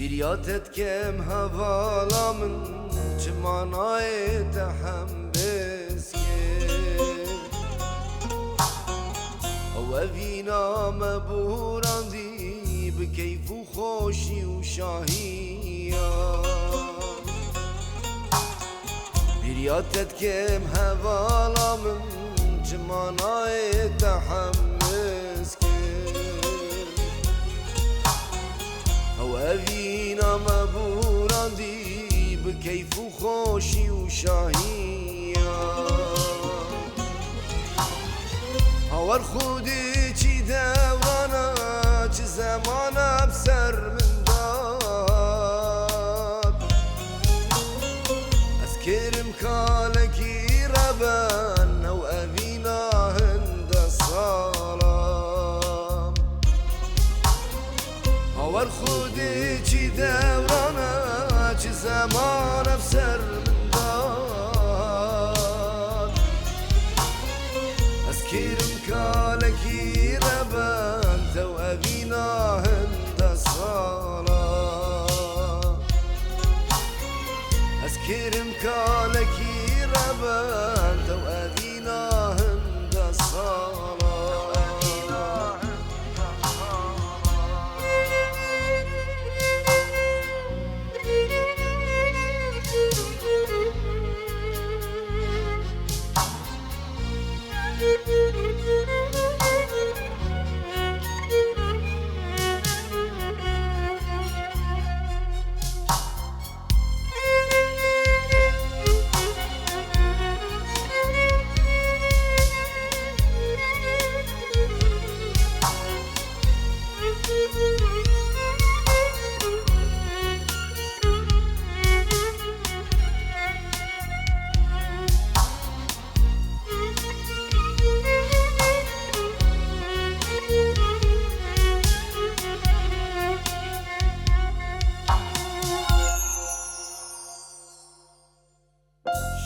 بیریاتت کم حوالا من چمانای تحم بسکر او اوینا مبوراندی بکیف و خوشی و شاهیا بیریاتت کم حوالا من چمانای تحم اوینا مبوراندی بکیف و خوشی و شاهیا هاور خودی چی دورانا چه زمانا بسر من داد از کرم کالکی ربان او اوینا هند سالام هاور خودی چی دورانا چه زمان افسر من داد از کرم کالکی ربان تو اوینا هند سالا از کرم کالکی ربان تو اوینا هند سالا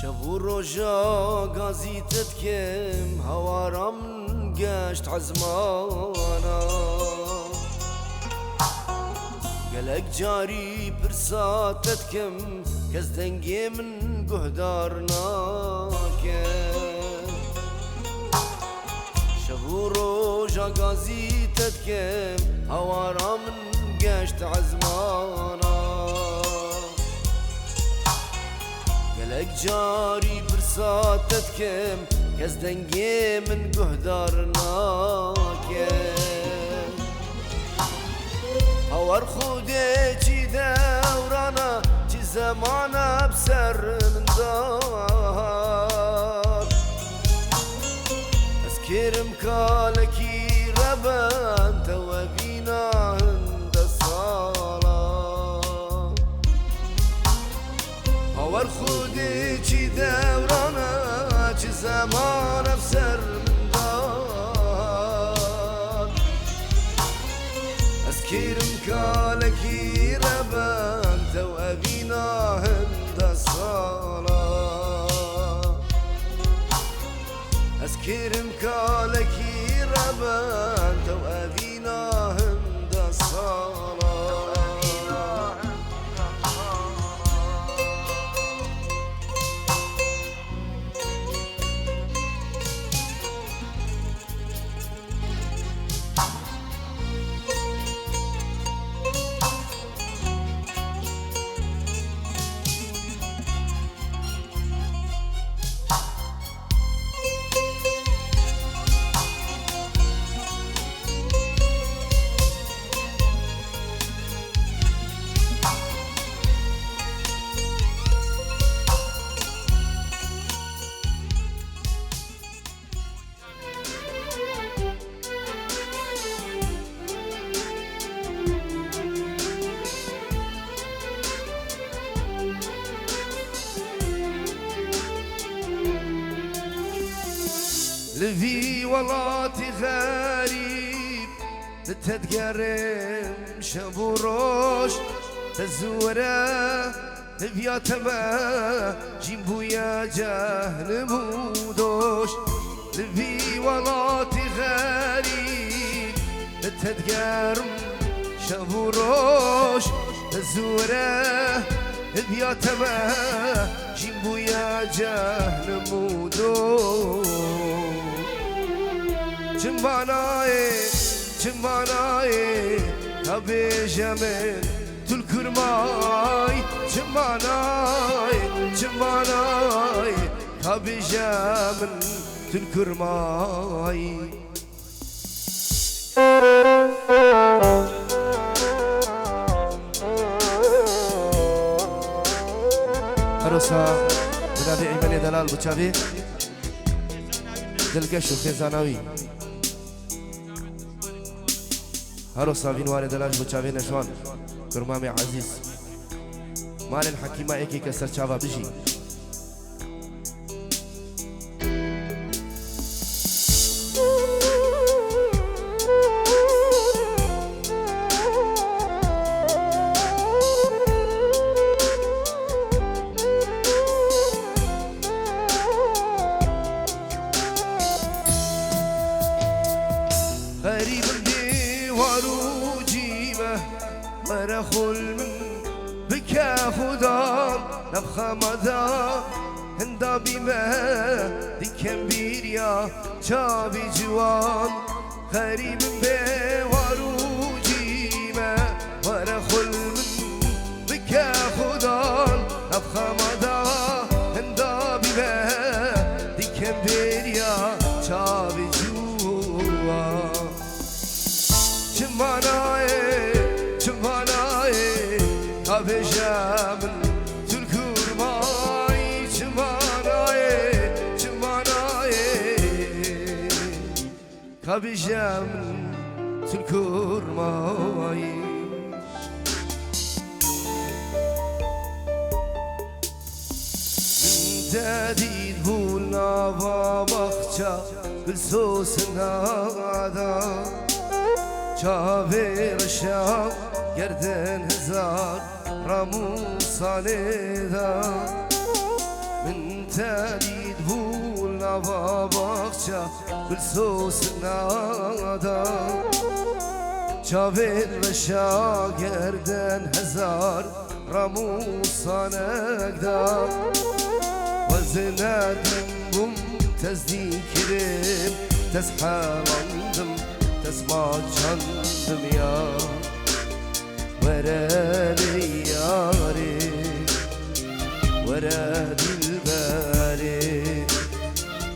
شب و روژا گازیتت کم هوارم گشت عزمانا گلک جاری پرساتت کم کس دنگی من گهدار ناکم شب و روژا گازیتت کم هوارم گشت عزمانا گلک جاری برساتت کم کس دنگی من گهدار ناکم هاور خودی چی دورانا چی زمانا بسر من داد از کرم کالکی ربان تو اوینا هند سالا هاور خودی چی دورانا چی زمان افسر من داد از کرم کالکی ربان تو اوینا هند سالا از کرم کالکی ربان تو اوینا هند سالا لفي ولاتي غريب تتقرم شبوروش تزوره بیا تبا جنبو يا جهل بودوش لفي ولاتي غريب تتقرم شبوروش تزوره بياتما جنبو يا جهل مودو جماناي كابي جمل تلكرماي جماناي كابي جمل تلكرماي هروسا بنابي عيماني دلال بوچاوي دلقشو خيزاناوي هروسا بنواني دلال بوچاوي نشوان كرمامي عزيز مال الحكيمة ايكي كسر چاوا بجي غريب دي وروجيمه مرخل من بكا خدام نبخا مدا هندا بيمه دي كمبيريا شابي جوان غريب بي وروجيمه مرخل من بكا خدام نبخا مدا هندا بيمه دي كمبيريا شابي جوان جماناي كابي جمل تلكرماي جماناي كابي جمل تلكرماي من جديد بولنا بابخشا بالسوس نادا چاوی رشا گردن هزار راموسانه دا من ترید بول نوا باخچا بلسوس نادا چاوی رشا گردن هزار راموسانه دا وزندم بوم تزدیکرم تزحالاندم تسمع جندم يا ورالي ياري ورادي الباري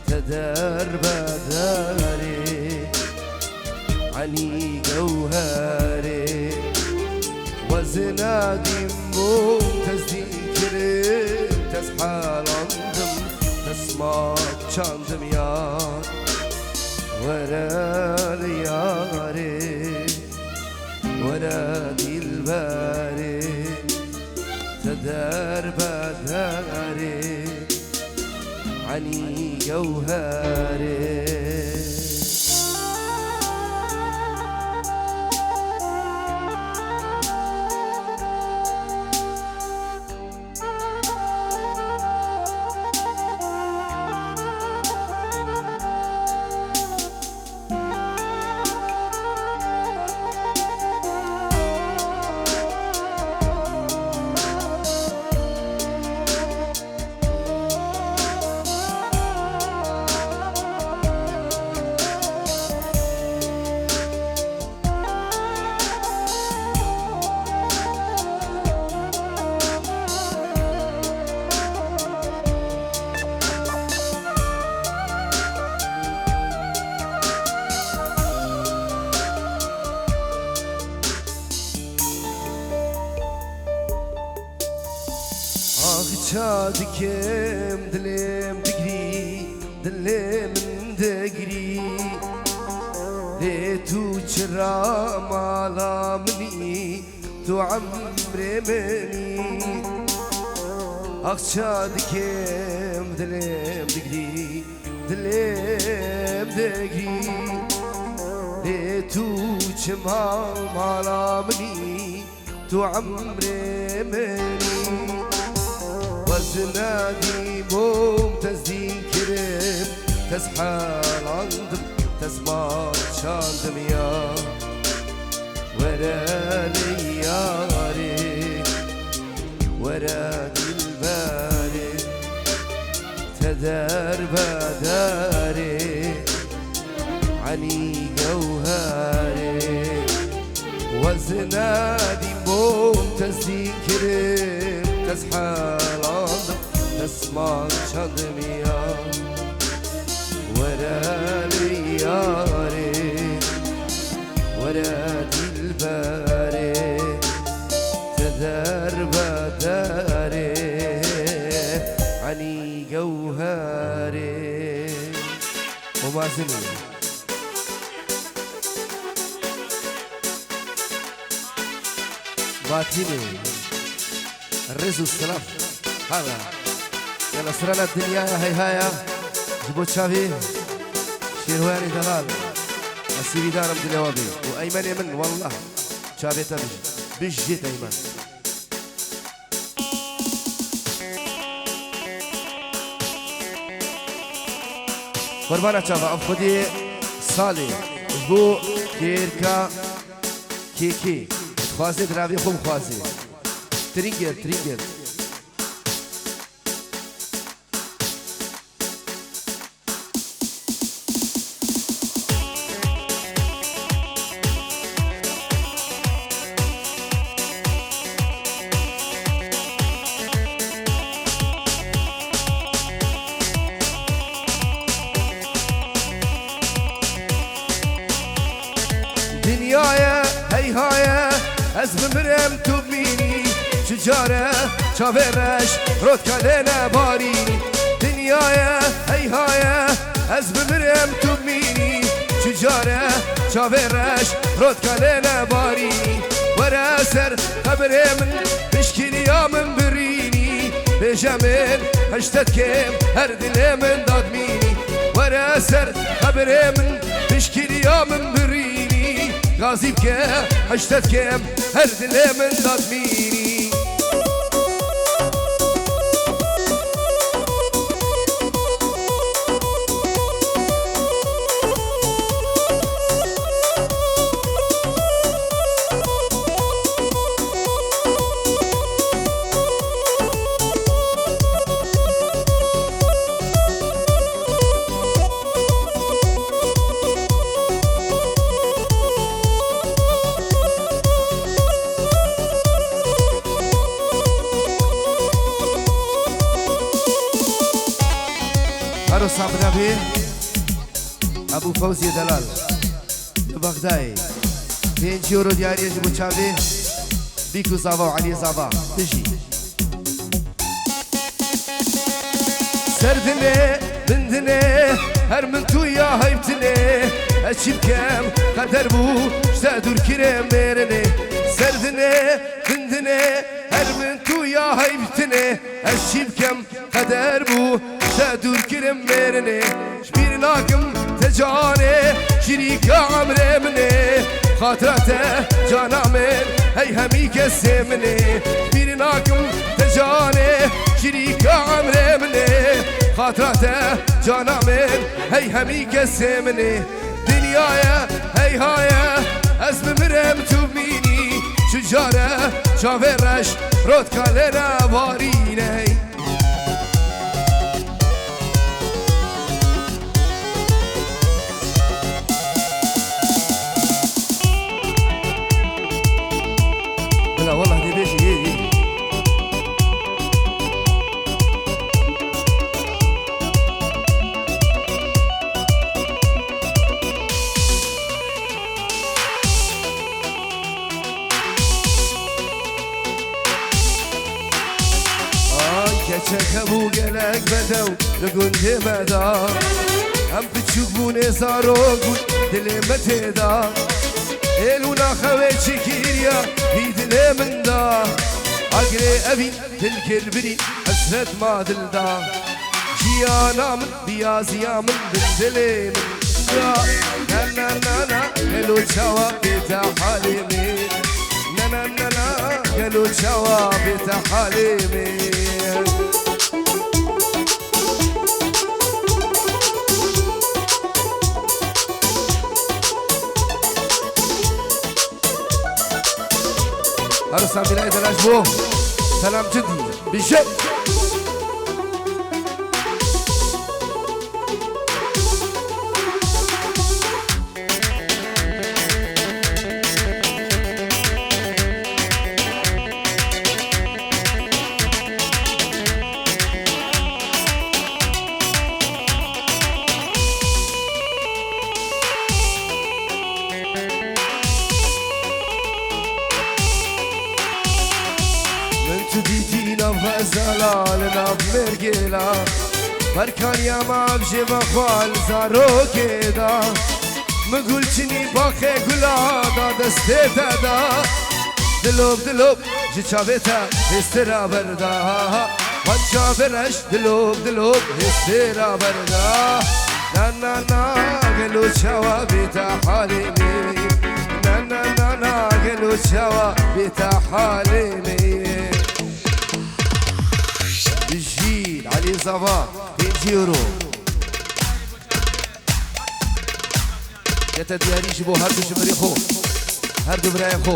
تدرب داري علي جوهري وزنادي مو تزديكري تسحال عندم تسمع جندم يا ورالي ياري ورادي الباري تدرب داري عني جوهري شادكم دلم تجري دلم دقري ليتو شرا مالا مني تو عمري مني شادكم دلم تجري دلم دقري ليتو شما مالا مني تو عمري مني وزنادي بوم تزدين كريم تزحال عندم تزمار شاندم يا ورالي ياري از حالان نسمان چندمیا ورا لیاری ورا دلبری تذر بداری عنی جوهری ومازني باتيني الرز والسلام هذا يلا سرنا الدنيا يا هي هايا جبوا تشافي شيرواني دلال السيدي دارم دلوابي وايمن يمن والله تشافي تبج بجيت ايمن قربانا تشافا اب خدي صالي بو كيركا كيكي خوازي درابي خوب خوازي ترينجر دنيايا هي هايا از بمرم تو بینی چجاره چاورش رود کلنه بارینی دنیای هی هایه از بمرم تو بینی چجاره چاورش رود کلنه بارینی ورا سر خبر من مشکلیا من برینی بجمل هشتت کم هر دل من دادمینی ورا سر خبر من مشکلیا من برینی غازي بكى هشتت كم هرد اللي من ضميني صاحب نبي ابو فوزي دلال بغداي 5 يورو دياري يجيبوا تشافي بيكو زافا وعلي زافا تجي سردني بندني هر من تو يا هيبتني اشي بكم قدر بو شتادور كريم ميرني سردني بندني هر من تو يا هيبتني اشي بكم قدر بو دور كرم ميرني شبير ناكم تجاني شريك عمري مني خاطرته جانا من هي همي كسمني شبير ناكم تجاني شريك عمري مني خاطرته جانا من هي همي كسمني دنيايا هي هايا اسم مرم تبيني شجارة شاورش رود كالنا باريني والله دي بيجي يجي كچه بو گلک بدو لگنده مدا هم بچوک بونه زارو گل دل متدا الونا خوي شكيريا في دل من دا اقري ابي تلكربري حسرت ما دل دا جيانا من بيازيا من دل من دا نا نا نا نا قالوا شوا بيتا حاليمي نا نا نا نا قالوا شوا بيتا حاليمي أرسل بلاي دلاش بو سلام جدي بشب وتديتينا بغزالة لنا بمرقلة بركان يا ما بجي بخوال زارو كدا مقولتني باخي قلا دا دستيتا دا دلوب دلوب جي شابتا هسترا بردا وانشا برش دلوب دلوب هسترا بردا نا نا نا قلو شوا بيتا حاليني نا نا نا نا قلو شوا بيتا حاليني الجيل علي زبا 20 يورو يا تدياري جيبو هردو جمري خو هردو براي خو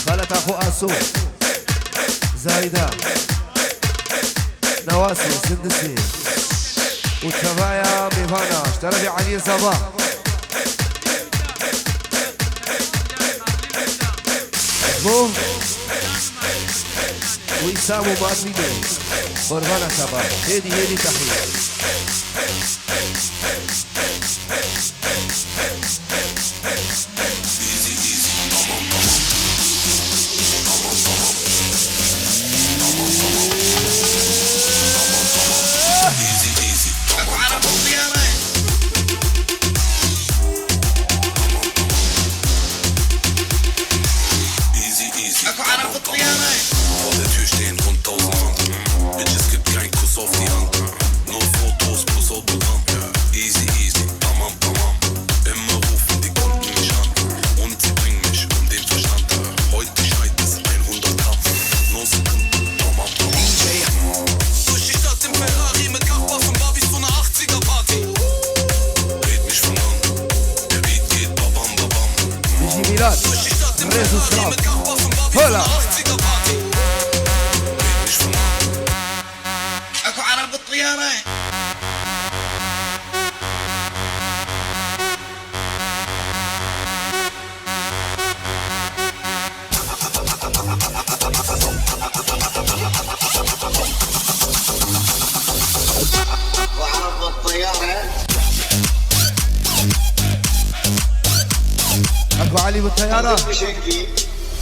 خالت اخو اسو زايدة نواسي سندسي وتبايا ميفانا اشترى علي زبا بو ويسام وماسيني قربانا شباب هيدي تحية هلا اكو عرب بالطيارة اكو عرب بالطيارة اكو علي بالطيارة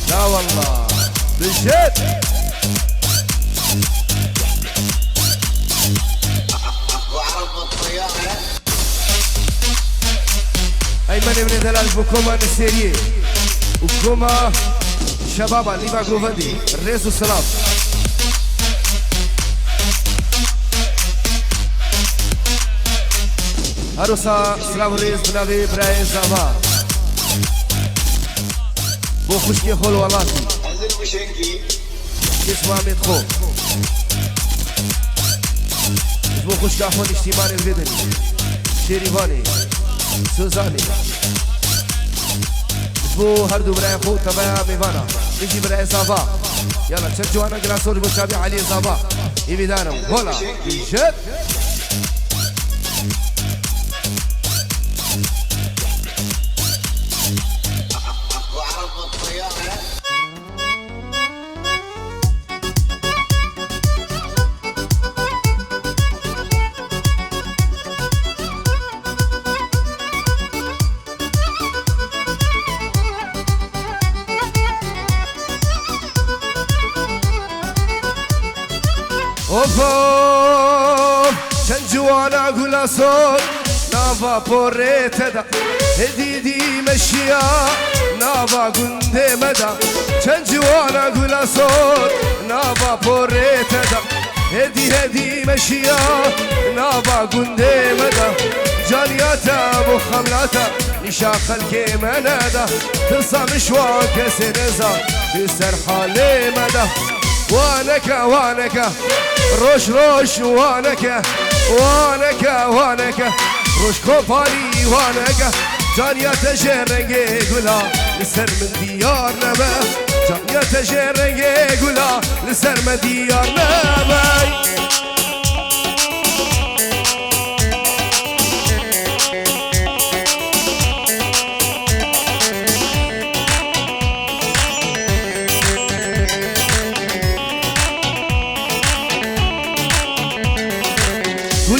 لا والله بالجد ايمن ابن دلال بكوما نسيري وكوما شبابا ليبا غوفندي الرئيس والسلام هروسا سلام الرئيس بنابي براين زابا بو خوشكي خول والاتي كيس مامد خو بو خوشكي اخوان اجتماعي الفيدني شيريفاني سوزاني بو هردو براي خو تبايا ميفانا نجي براي زابا يلا تشجعوا انا جلاسوري متابع علي زابا يبيدانم هولا بيجت اوفو شنجوانا قولا صوت نافا بوريت دا هديدي مشيا نافا قندي مدا شنجوانا قولا صوت نافا بوريت دا هدي مشيا نافا قندي مدا جانياتا ابو خملاتا نشاق الكيمانادا ترسى مشواك سنزا بسر حالي مدا وانك روش وانك روش كوبالي وانك جانيا تجرنجي قولا لسر من ديار نبا جانيا تجرنجي قولا لسر من ديار نبا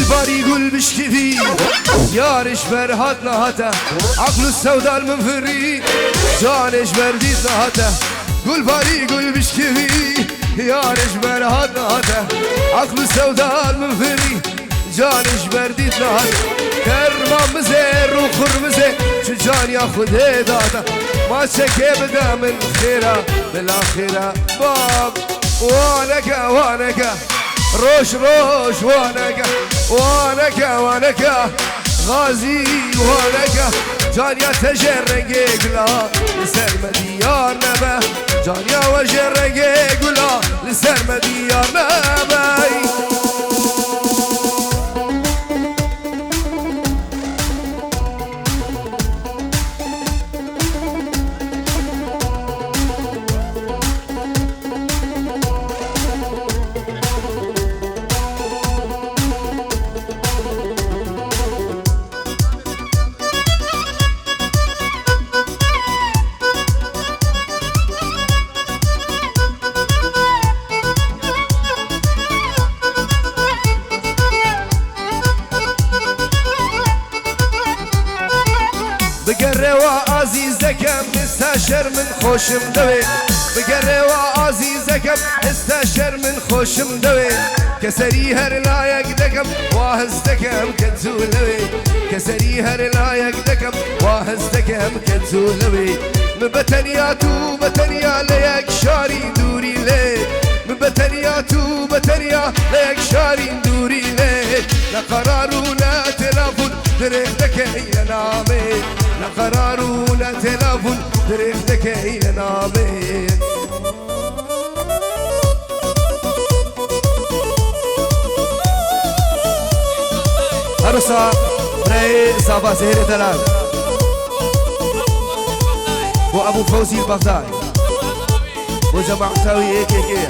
باري قول بشكفي يارش برهات نهاته عقل السوداء المنفري جانش برديت نهاته قول باري قول بشكبي يا نجبر هذا عقل سوداء من فري جان جبر دي ثلاث كرمام مزير وخر مزير شجان ياخذ هدادا ما شكي بدا من خيرا بالاخيرا باب وانكا روش وانكا غازي وانكا جانيا تجرنجي قلا لسر مديار نبا جانيا وجرنجي قلا لسر مديار نبا بقروا عزيزكم استشر من خوشم دوي بقروا عزيزكم استشر من خوشم دوي كسري هر لايق دكم واهزتكم كنزولوي كسري هر لايق دكم واهزتكم كنزولوي مبتنياتو بتنيا ليك شاري دوري ليك مبتنياتو بتنيا ليك شاري دوري ليك لا قرار ولا تلافون دريختك الى نامي لا قرار ولا تلافون دريختك الى نامي عروسة بري صافا زهير دلال وابو فوزي البغدادي وجماعة تاوي كي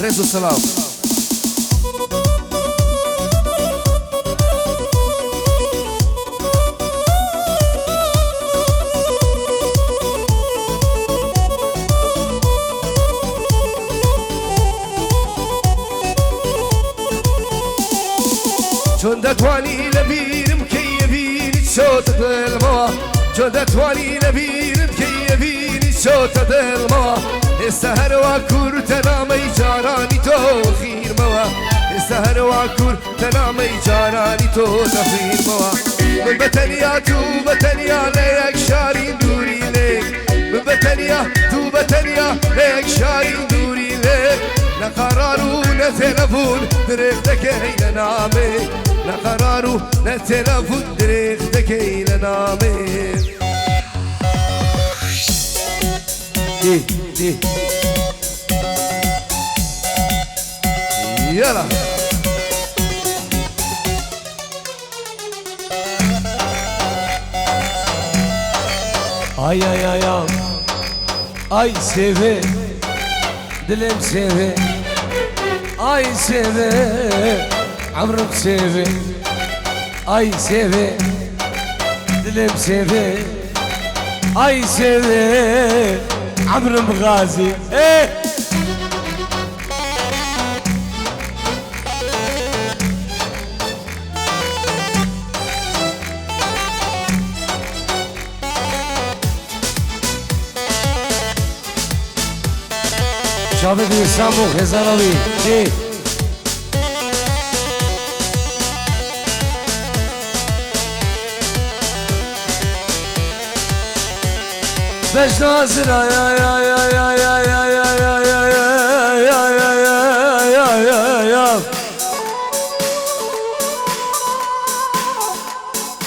رزو السلام چون دتوانی لبیر مکیبین صوت دل ما چون دتوانی لبیر مکیبین صوت دل ما السهر واكور تنامي جاراني تو خير موا السهر واكور تنامي جاراني تو خير موا من بتنيا تو بتنيا ليك شارين دوري ليك من بتنيا تو بتنيا ليك شارين دوري ليك لا قرارو لا تلفون دريختك الى نامي لا قرارو لا تلفون دريختك الى نامي دي يلا ay ay ay ay ay seve dilim seve ay seve amrım seve ay seve dilim seve ay seve amrım gazi شابه سامو خزاروی جی beş nazır ay ay ay ay ay ay ay ay ay ay ay ay ay ay ay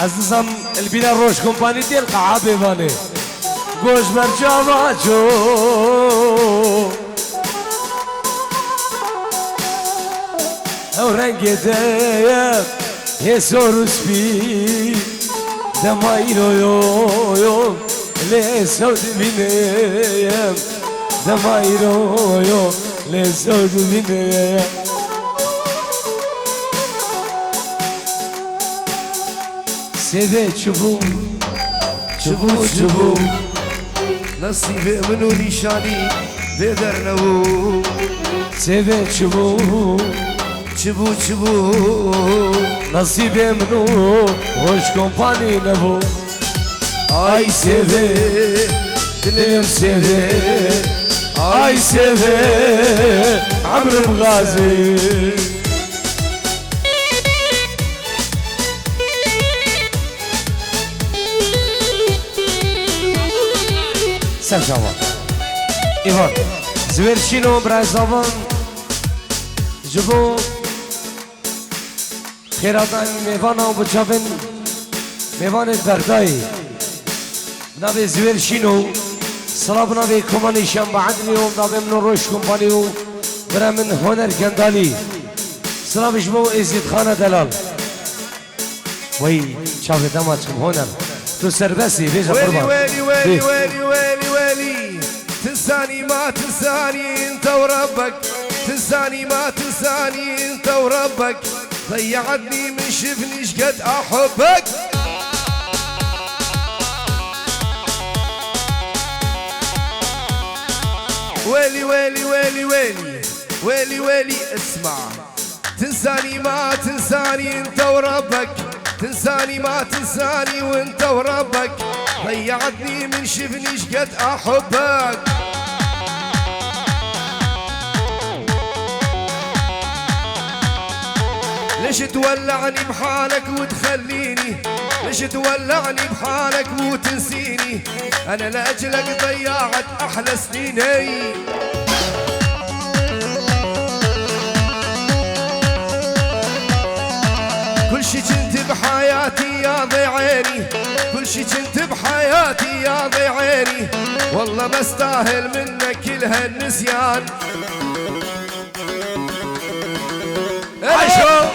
از نظام البنا روش كومباني ديال قعابي ماني گوش برجا باجو او رنگ دیم یه سروس بی دمایرو یو لسود بینیم دمایرو یو لسود بینیم سده چبو چبو چبو نصيبي منو نشاني بدرنو سده چبو چبو چبو نصیبه منو خوش کمپانی نبو ay seve دلم سده اي سيفي عمرو بغازي سلام شباب ايوان زوير شينو برازافان جبو خيراتان ميوانا وبجابن ميوان البرداي نبي زوير شينو صلاب نبي كوماني شام بعدني ونبي من روش كومبانيو برا من هونر جندالي صلاب جبو ازيد خانه دلال وي شافي دماتكم هونر تو سربسي بيجا قربان ويلي ويلي ويلي ويلي ويلي تنساني ما تنساني انت وربك تنساني ما تنساني انت وربك ضيعتني من شفني شقد احبك ويلي ويلي ويلي ويلي ويلي ويلي اسمع تنساني ما تنساني انت وربك تنساني ما تنساني وانت وربك ضيعتني من شفني شقد احبك ليش تولعني بحالك وتخليني ليش تولعني بحالك وتنسيني انا لاجلك ضيعت احلى سنيني كل شي كنت بحياتي يا ضي عيني كل شي كنت بحياتي يا ضي عيني والله بستاهل منك كل هالنسيان عشو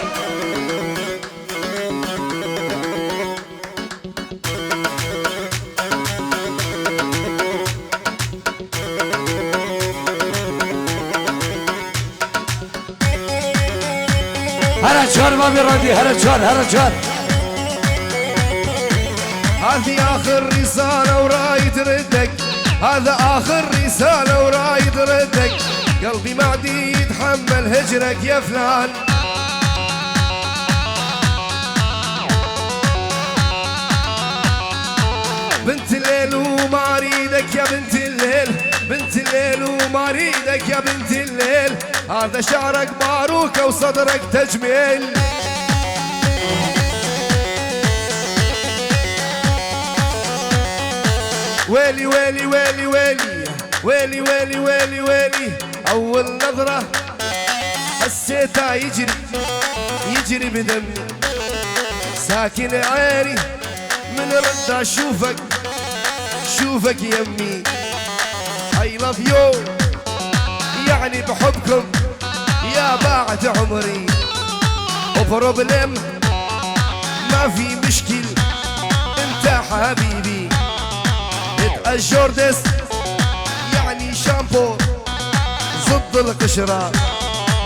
هلا شهر ما بيردي هلا شهر هذه آخر رسالة ورايد ردك هذا آخر رسالة ورايد ردك قلبي ما عدي يتحمل هجرك يا فلان بنت الليل وما اريدك يا بنت الليل بنت الليل وما اريدك يا بنت الليل هذا شعرك باروكة وصدرك تجميل ويلي ويلي ويلي ويلي ويلي ويلي ويلي ويلي أول نظرة حسيتها يجري بدمي ساكن عيني من رد شوفك يمي I love you يعني بحبكم يا بعد عمري وبروبلم ما في مشكل انت حبيبي الجوردس يعني شامبو ضد القشرة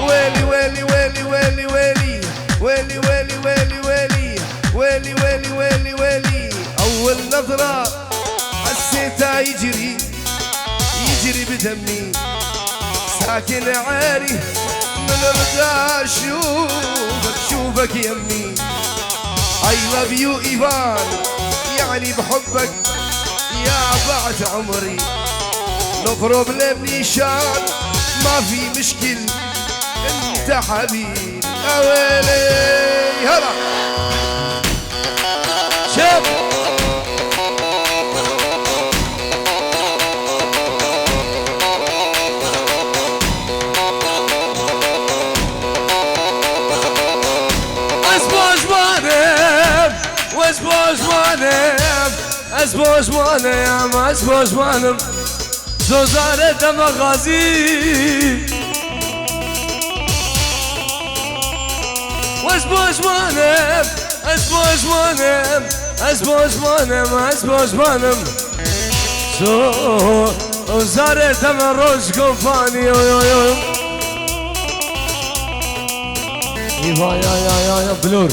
ويلي ويلي ويلي ويلي ويلي ويلي ويلي ويلي ويلي ويلي ويلي ويلي ويلي أول نظرة حسيتها يجري بدمي ساكن عاري من رضا شوفك يمي I love you إيفان يعني بحبك يا بعد عمري نو بروبلم نيشان ما في مشكل انت حبيبي اويلي هلا شوف اسبوش مانم اسبوش مانم زوزاره دم غازی اسبوش مانم اسبوش مانم اسبوش مانم اسبوش مانم زوزاره دم روش گفانی ایوا یا بلور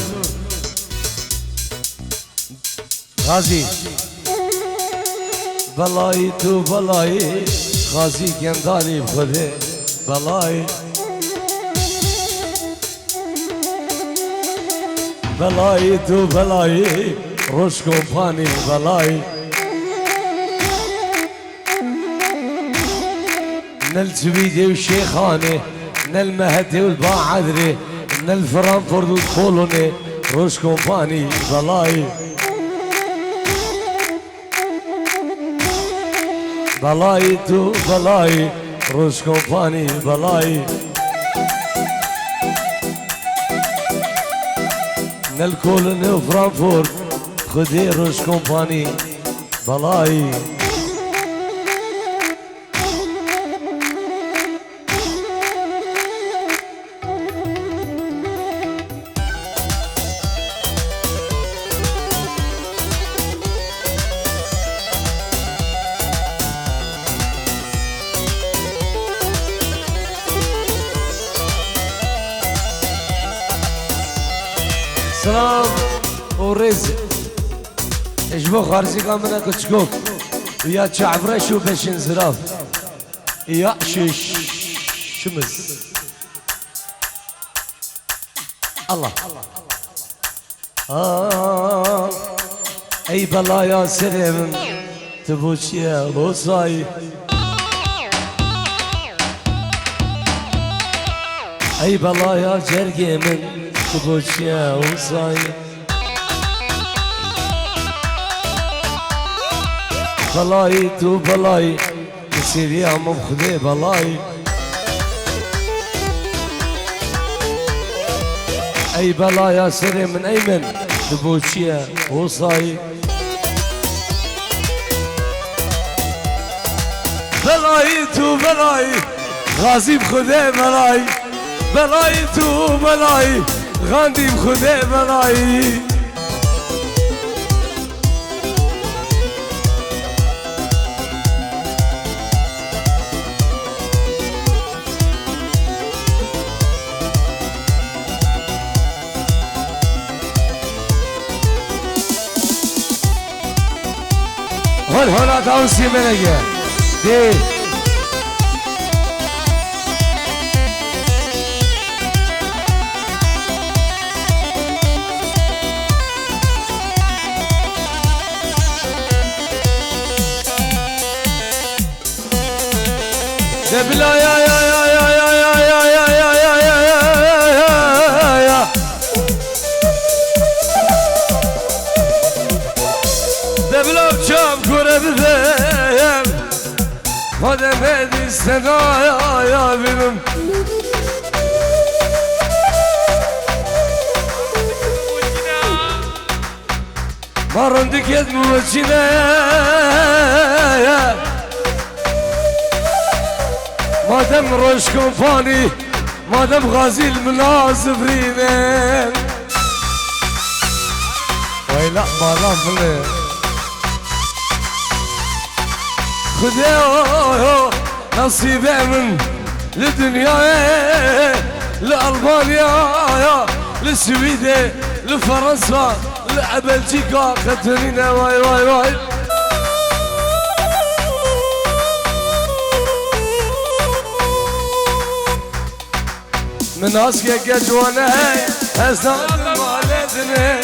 غازی بلای تو بلای غازی گندانی بخوده بلای بلای تو بلای روش کمپانی بلای من الزبيدي والشيخاني من المهدي والباعذري من الفرنفورد والكولوني روش كومباني بلاي بلاي تو بلاي روش كومباني بلاي من الكولوني وفرنفورد خدي روش كومباني بلاي سلام ورزق اجبو خارزي كامنا كتشكوك ويا تشعبرة شو باش انزراف يا شمس الله اي بلا يا سلام تبوش يا بوصاي اي بلا يا جرقي من تبوش يا بوصاي بلاي تو بلاي يصير يا مخذي بلاي اي بلا يا سري من ايمن دبوشيا وصاي بلاي تو بلاي غازي بخذي بلاي بلاي تو بلاي غاندي بخذي بلاي هلا داوسي منجا دي دبلا يا يا يا يا يا يا يا يا يا يا يا دبلا بشام كورة بذيب هذا بيدي السنا يا بنم مرندك يد موجنا مادام روش كومباني مادام غازي المناصفرين ويلا مالا فلي خذوا نصيبي من للدنيا لألمانيا للسويد لفرنسا لبلجيكا كاترينا واي واي واي من أسكك جوانا أسناد والدنا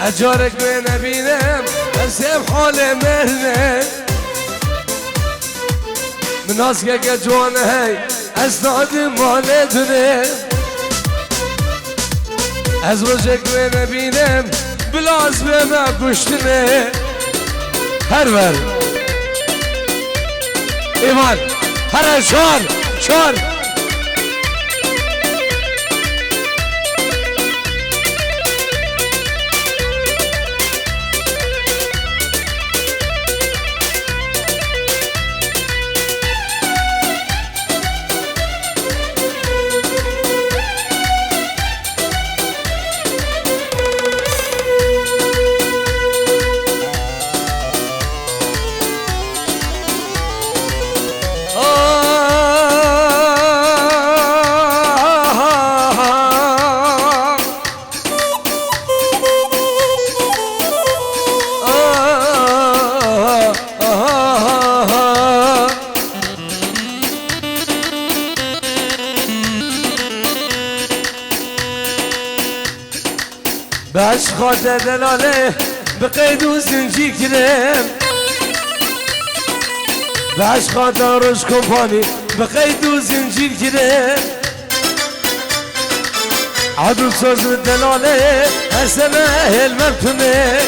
أجارك بين بينام أسيب حالي مهنا من أسكك جوانا أسناد والدنا أزوجك بين بينام بلاز بما كشتنا هرور إيمان هر شار شار باش خود دلاله بقيد وزنجي كريم بعشق دارش كومباني بقيد وزنجير كده عدو سوز الدلالة هسنا هالمبتمه